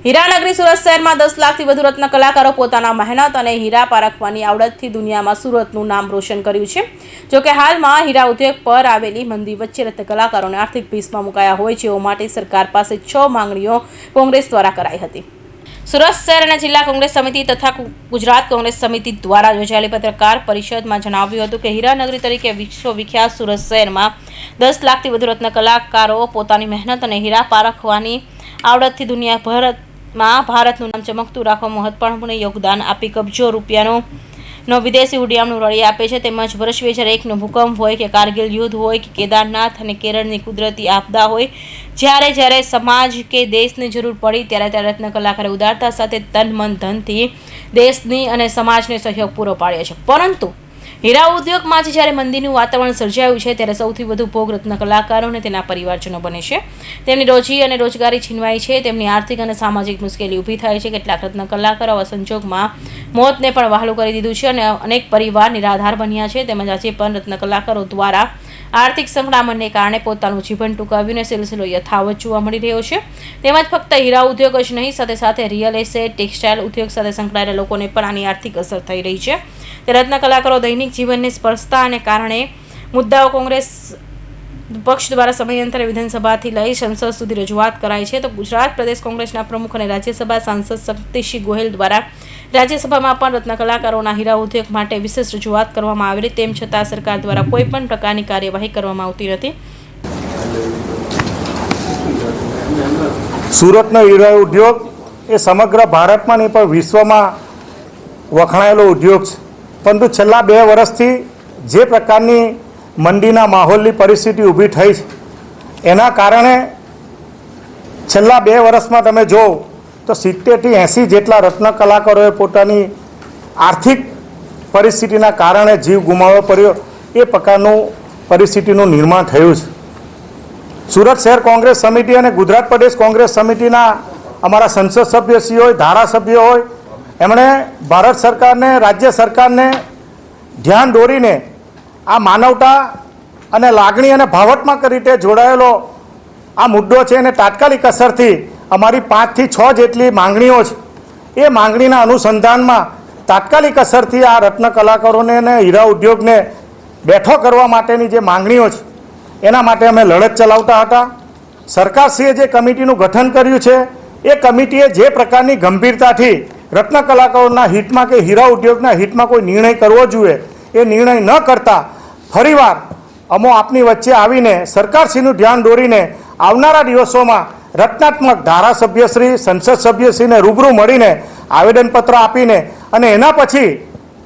હીરાનગરી સુરત શહેરમાં 10 લાખથી વધુ રત્ન કલાકારો પોતાના મહેનત અને હીરા પારખવાની આવડતથી દુનિયામાં સુરતનું નામ રોશન કર્યું છે। જોકે હાલમાં હીરા ઉદ્યોગ પર આવેલી મંદી વચ્ચે રત્ન કલાકારોને આર્થિક ભીસમાં મુકાયા હોય જેઓ માટે સરકાર પાસે 6 માંગણીઓ કોંગ્રેસ દ્વારા કરાઈ હતી। સુરત શહેર અને જિલ્લા કોંગ્રેસ સમિતિ તથા ગુજરાત કોંગ્રેસ સમિતિ દ્વારા યોજાયેલી પત્રકાર પરિષદમાં જણાવ્યું હતું કે હીરાનગરી તરીકે વિશ્વવિખ્યાત સુરત શહેરમાં 10 લાખથી વધુ રત્ન કલાકારો પોતાની મહેનત અને હીરા પારખવાની આવડતથી દુનિયાભરમાં ભારતનું નામ ચમકતું રાખવા મહત્વપૂર્ણ યોગદાન આપી કબજો રૂપિયાનો વિદેશી ઉડિયામનું રળી આપે છે। તેમજ વર્ષ 2001નો ભૂકંપ હોય કે કારગિલ યુદ્ધ હોય કે કેદારનાથ અને કેરળની કુદરતી આપદા હોય, જ્યારે સમાજ કે દેશની જરૂર પડી ત્યારે રત્ન કલાકારે ઉદારતા સાથે તન મન ધનથી દેશની અને સમાજને સહયોગ પૂરો પાડ્યો છે। પરંતુ હીરા ઉદ્યોગમાં જ્યારે મંદીનું વાતાવરણ સર્જાયું છે ત્યારે સૌથી વધુ ભોગ રત્ન કલાકારો અને તેના પરિવારજનો બને છે। તેમની રોજી અને રોજગારી છીનવાય છે, તેમની આર્થિક અને સામાજિક મુશ્કેલી ઊભી થાય છે। કેટલાક રત્ન કલાકારો આવા સંજોગમાં મોતને પણ વહાલું કરી દીધું છે અને અનેક પરિવાર નિરાધાર બન્યા છે। તેમજ આજે પણ રત્ન કલાકારો દ્વારા આર્થિક સંકળામણને કારણે પોતાનું જીવન ટૂંકાવ્યું સિલસિલો યથાવત જોવા મળી રહ્યો છે। તેમજ ફક્ત હીરા ઉદ્યોગ જ નહીં, સાથે સાથે રિયલ એસ્ટેટ, ટેક્સટાઇલ ઉદ્યોગ સાથે સંકળાયેલા લોકોને પણ આની આર્થિક અસર થઈ રહી છે। તે રત્ન કલાકારો દૈનિક જીવનને સ્પર્શતા અને કારણે મુદ્દાઓ કોંગ્રેસ પક્ષ દ્વારા સમયાંતરે વિધાનસભાથી લઈ સંસદ સુધી રજૂઆત કરાઈ છે। તો ગુજરાત પ્રદેશ કોંગ્રેસના પ્રમુખ અને રાજ્યસભા સાંસદ શક્તિસિંહ ગોહિલ દ્વારા રાજ્યસભામાં પણ રત્ન કલાકારોના હીરા ઉદ્યોગ માટે વિશેષ રજૂઆત કરવામાં આવેલી, તેમ છતાં સરકાર દ્વારા કોઈ પણ પ્રકારની કાર્યવાહી કરવામાં આવતી નથી। સુરતનો હીરા ઉદ્યોગ એ સમગ્ર ભારતમાં નહીં પણ વિશ્વમાં વખણાયેલો ઉદ્યોગ છે, પરંતુ છેલ્લા 2 વર્ષથી જે પ્રકારની મંદીના માહોલની પરિસ્થિતિ ઊભી થઈ છે એના કારણે છેલ્લા 2 વર્ષમાં તમે જો તો 70થી 80 જેટલા રત્ન કલાકારોએ પોતાની આર્થિક પરિસ્થિતિના કારણે જીવ ગુમાવવો પડ્યો। એ પ્રકારનું પરિસ્થિતિનું નિર્માણ થયું છે। સુરત શહેર કોંગ્રેસ સમિતિ અને ગુજરાત પ્રદેશ કોંગ્રેસ સમિતિના અમારા સંસદ સભ્યશ્રી હોય, ધારાસભ્યો હોય, એમણે ભારત સરકારને, રાજ્ય સરકારને ધ્યાન દોરીને આ માનવતા અને લાગણી અને ભાવનાત્મક રીતે જોડાયેલો આ મુદ્દો છે એને તાત્કાલિક અસરથી અમારી 5 થી 6 જેટલી માંગણીઓ છે, એ માંગણીના અનુસંધાનમાં તાત્કાલિક અસરથી આ રત્ન કલાકારોને અને હીરા ઉદ્યોગને બેઠો કરવા માટેની જે માંગણીઓ છે એના માટે અમે લડત ચલાવતા હતા। સરકારશ્રીએ જે કમિટીનું ગઠન કર્યું છે એ કમિટીએ જે પ્રકારની ગંભીરતાથી રત્ન કલાકારોના હિતમાં કે હીરા ઉદ્યોગના હિતમાં કોઈ નિર્ણય કરવો જોઈએ એ નિર્ણય ન કરતા ફરીવાર અમો આપની વચ્ચે આવીને સરકારશ્રીનું ધ્યાન દોરીને આવનારા દિવસોમાં રચનાત્મક ધારાસભ્યશ્રી, સંસદ સભ્યશ્રીને રૂબરૂ મળીને આવેદનપત્ર આપીને અને એના પછી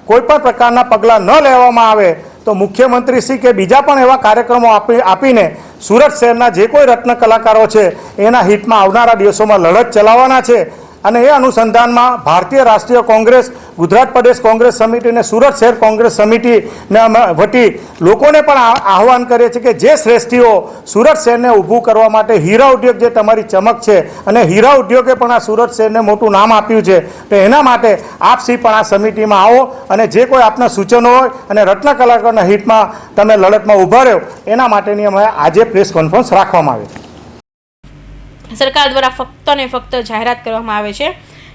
કોઈપણ પ્રકારના પગલાં ન લેવામાં આવે તો મુખ્યમંત્રીશ્રી કે બીજા પણ એવા કાર્યક્રમો આપીને સુરત શહેરના જે કોઈ રત્ન કલાકારો છે એના હિતમાં આવનારા દિવસોમાં લડત ચલાવવાના છે। અને એ અનુસંધાનમાં ભારતીય રાષ્ટ્રીય કોંગ્રેસ, ગુજરાત પ્રદેશ કોંગ્રેસ સમિતિ અને સુરત શહેર કોંગ્રેસ સમિતિના વતી લોકોને પણ આહવાન કરે છે કે જે શ્રેષ્ઠીઓ સુરત શહેરને ઊભું કરવા માટે, હીરા ઉદ્યોગ જે તમારી ચમક છે અને હીરા ઉદ્યોગે પણ આ સુરત શહેરને મોટું નામ આપ્યું છે, તો એના માટે આપસી પણ આ સમિતિમાં આવો અને જે કોઈ આપના સૂચનો હોય અને રત્ન કલાકારોના હિતમાં તમે લડતમાં ઊભા રહ્યો એના માટેની અમે આજે પ્રેસ કોન્ફરન્સ રાખવામાં આવી। સરકાર દ્વારા ફક્ત ને ફક્ત જાહેરાત કરવામાં આવે છે।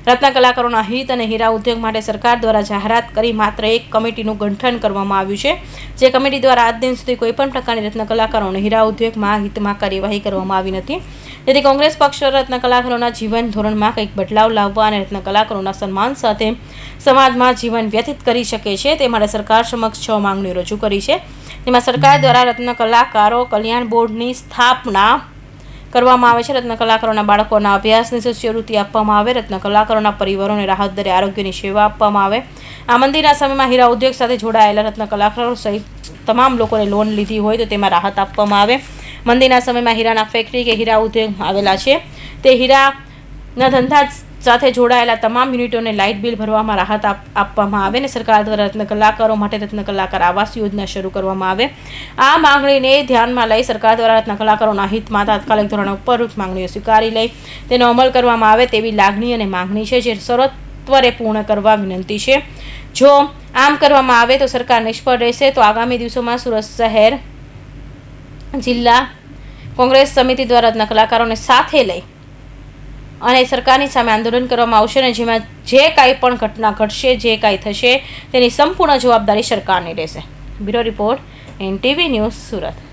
રત્ન કલાકારોના હિત અને હીરા ઉદ્યોગ માટે સરકાર દ્વારા જાહેરાત કરી માત્ર એક કમિટીનું ગઠન કરવામાં આવ્યું છે, જે કમિટી દ્વારા આજ દિન સુધી કોઈપણ પ્રકારની રત્ન કલાકારોને હીરા ઉદ્યોગમાં હિતમાં કાર્યવાહી કરવામાં આવી નથી। તેથી કોંગ્રેસ પક્ષ રત્ન કલાકારોના જીવન ધોરણમાં કંઈક બદલાવ લાવવા અને રત્ન કલાકારોના સન્માન સાથે સમાજમાં જીવન વ્યતીત કરી શકે છે તે માટે સરકાર સમક્ષ 6 માંગણીઓ રજૂ કરી છે। તેમાં સરકાર દ્વારા રત્ન કલાકારો કલ્યાણ બોર્ડની સ્થાપના કરવામાં આવે છે, રત્ન કલાકારોના બાળકોના અભ્યાસની શિષ્યવૃત્તિ આપવામાં આવે, રત્ન કલાકારોના પરિવારોને રાહત દરે આરોગ્યની સેવા આપવામાં આવે। આ મંદીના સમયમાં હીરા ઉદ્યોગ સાથે જોડાયેલા રત્ન કલાકારો સહિત તમામ લોકોને લોન લીધી હોય તો તેમાં રાહત આપવામાં આવે। મંદીના સમયમાં હીરાના ફેક્ટરી કે હીરા ઉદ્યોગ આવેલા છે તે હીરાના ધંધા સાથે જોડાયેલા તમામ યુનિટોને લાઇટ બિલ ભરવામાં રાહત આપવામાં આવે અને સરકાર દ્વારા રત્ન કલાકારો માટે રત્ન કલાકાર આવાસ યોજના શરૂ કરવામાં આવે। આ માંગણીને ધ્યાનમાં લઈ સરકાર દ્વારા રત્ન કલાકારોના હિતમાં તાત્કાલિક ધોરણે ઉપરોક્ત માંગણીઓ સ્વીકારી લઈ તેનો અમલ કરવામાં આવે તેવી લાગણી અને માંગણી છે, જે સત્વરે પૂર્ણ કરવા વિનંતી છે। જો આમ કરવામાં આવે તો સરકાર નિષ્ફળ રહેશે તો આગામી દિવસોમાં સુરત શહેર જિલ્લા કોંગ્રેસ સમિતિ દ્વારા રત્ન કલાકારોને સાથે લઈ અને સરકારની સામે આંદોલન કરવામાં આવશે અને જેમાં જે કાંઈ પણ ઘટના ઘટશે, જે કાંઈ થશે તેની સંપૂર્ણ જવાબદારી સરકારની રહેશે. Bureau report NTV news, Surat.